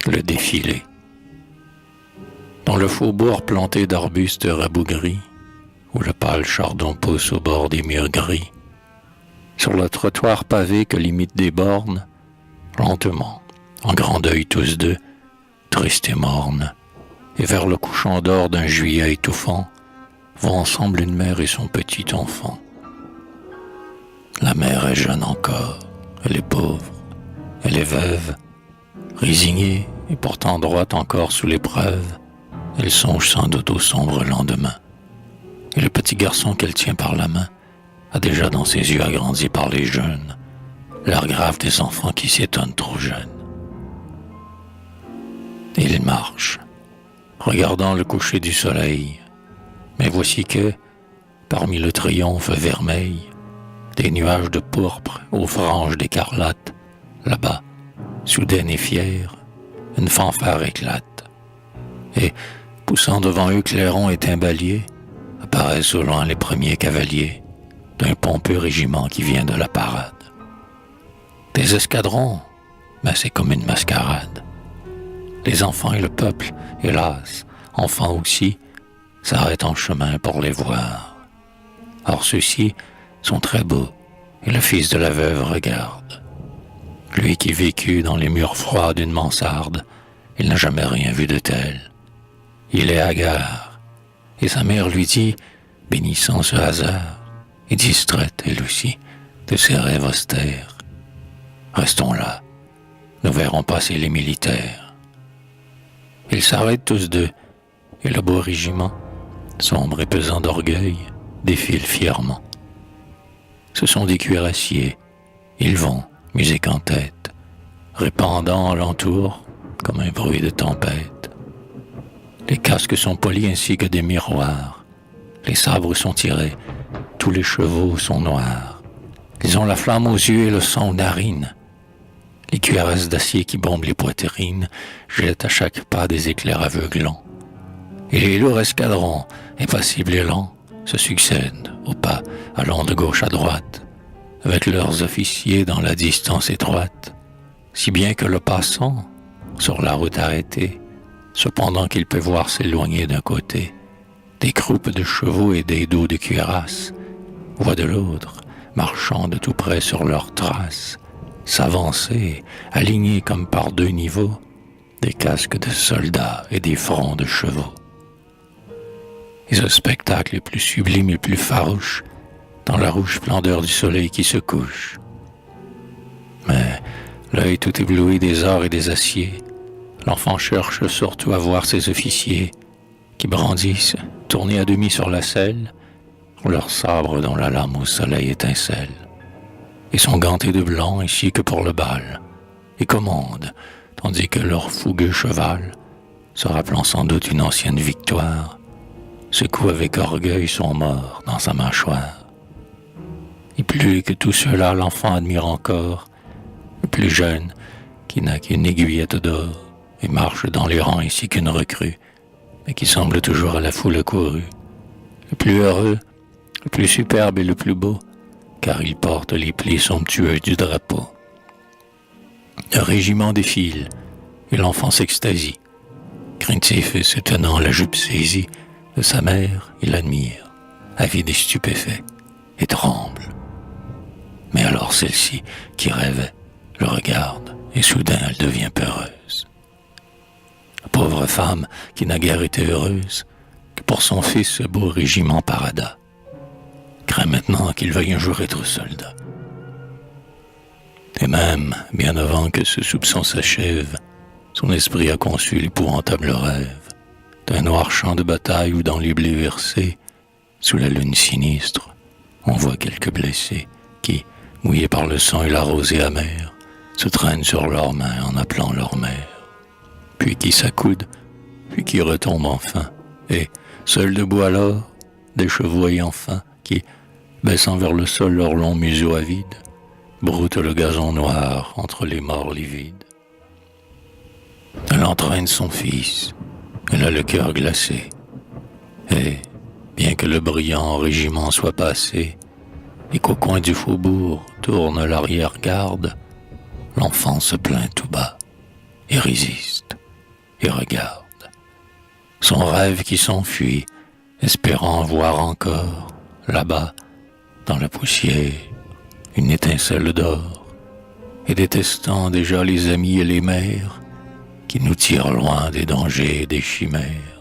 le défilé. Dans le faubourg planté d'arbustes rabougris, où le pâle chardon pousse au bord des murs gris, sur le trottoir pavé que limitent des bornes, lentement, en grand deuil tous deux, tristes et mornes, et vers le couchant d'or d'un juillet étouffant, vont ensemble une mère et son petit enfant. La mère est jeune encore, elle est pauvre, elle est veuve, résignée et pourtant droite encore sous l'épreuve, elle songe sans doute au sombre lendemain. Et le petit garçon qu'elle tient par la main a déjà dans ses yeux agrandis par les jeunes l'air grave des enfants qui s'étonnent trop jeunes. Et il marche, regardant le coucher du soleil, mais voici que, parmi le triomphe vermeil, des nuages de pourpre aux franges d'écarlate, là-bas, soudaine et fière, une fanfare éclate, et, poussant devant eux clairons et timbaliers, apparaissent au loin les premiers cavaliers d'un pompeux régiment qui vient de la parade. Des escadrons, mais c'est comme une mascarade. Les enfants et le peuple, hélas, enfants aussi, s'arrêtent en chemin pour les voir. Or ceux-ci sont très beaux, et le fils de la veuve regarde. Lui qui vécut dans les murs froids d'une mansarde, il n'a jamais rien vu de tel. Il est hagard, et sa mère lui dit, bénissant ce hasard, et distraite elle aussi de ses rêves austères. Restons là, nous verrons passer les militaires. Ils s'arrêtent tous deux, et le beau régiment, sombre et pesant d'orgueil, défile fièrement. Ce sont des cuirassiers, ils vont, musique en tête, répandant alentour comme un bruit de tempête. Les casques sont polis ainsi que des miroirs, les sabres sont tirés, tous les chevaux sont noirs. Ils ont la flamme aux yeux et le sang aux narines. Les cuirasses d'acier qui bombent les poitrines jettent à chaque pas des éclairs aveuglants. Et les lourds escadrons, impassibles et lents, se succèdent au pas, allant de gauche à droite, avec leurs officiers dans la distance étroite, si bien que le passant, sur la route arrêtée, cependant qu'il peut voir s'éloigner d'un côté, des croupes de chevaux et des dos de cuirasses, voit de l'autre, marchant de tout près sur leurs traces, s'avancer, alignés comme par deux niveaux, des casques de soldats et des fronts de chevaux. Et ce spectacle est plus sublime et plus farouche dans la rouge splendeur du soleil qui se couche. Mais l'œil tout ébloui des ors et des aciers, l'enfant cherche surtout à voir ses officiers qui brandissent, tournés à demi sur la selle, leur sabre dont la lame au soleil étincelle, et sont gantés de blanc ainsi que pour le bal, et commandent, tandis que leur fougueux cheval, se rappelant sans doute une ancienne victoire, secoue avec orgueil son mort dans sa mâchoire. Et plus que tout cela l'enfant admire encore, le plus jeune, qui n'a qu'une aiguillette d'or, et marche dans les rangs ainsi qu'une recrue, mais qui semble toujours à la foule courue, le plus heureux, le plus superbe et le plus beau, car il porte les plis somptueux du drapeau. Le régiment défile, et l'enfant s'extasie. Craintif et se tenant la jupe saisie de sa mère, il admire, avide et stupéfait, et tremble. Mais alors celle-ci, qui rêvait, le regarde, et soudain elle devient peureuse. La pauvre femme, qui n'a guère été heureuse, que pour son fils ce beau régiment parada, craint maintenant qu'il veuille un jour être soldat. Et même, bien avant que ce soupçon s'achève, son esprit a conçu l'épouvantable rêve d'un noir champ de bataille où dans les blés versés, sous la lune sinistre, on voit quelques blessés qui, mouillés par le sang et la rosée amère, se traînent sur leurs mains en appelant leur mère, puis qui s'accoudent, puis qui retombent enfin, et, seuls debout alors, des chevaux ayant faim, qui, baissant vers le sol leur long museau avide, broutent le gazon noir entre les morts livides. Elle entraîne son fils, elle a le cœur glacé, et, bien que le brillant régiment soit passé, et qu'au coin du faubourg tourne l'arrière-garde, l'enfant se plaint tout bas, et résiste, et regarde. Son rêve qui s'enfuit, espérant voir encore, là-bas, dans la poussière, une étincelle d'or, et détestant déjà les amis et les mères qui nous tirent loin des dangers et des chimères.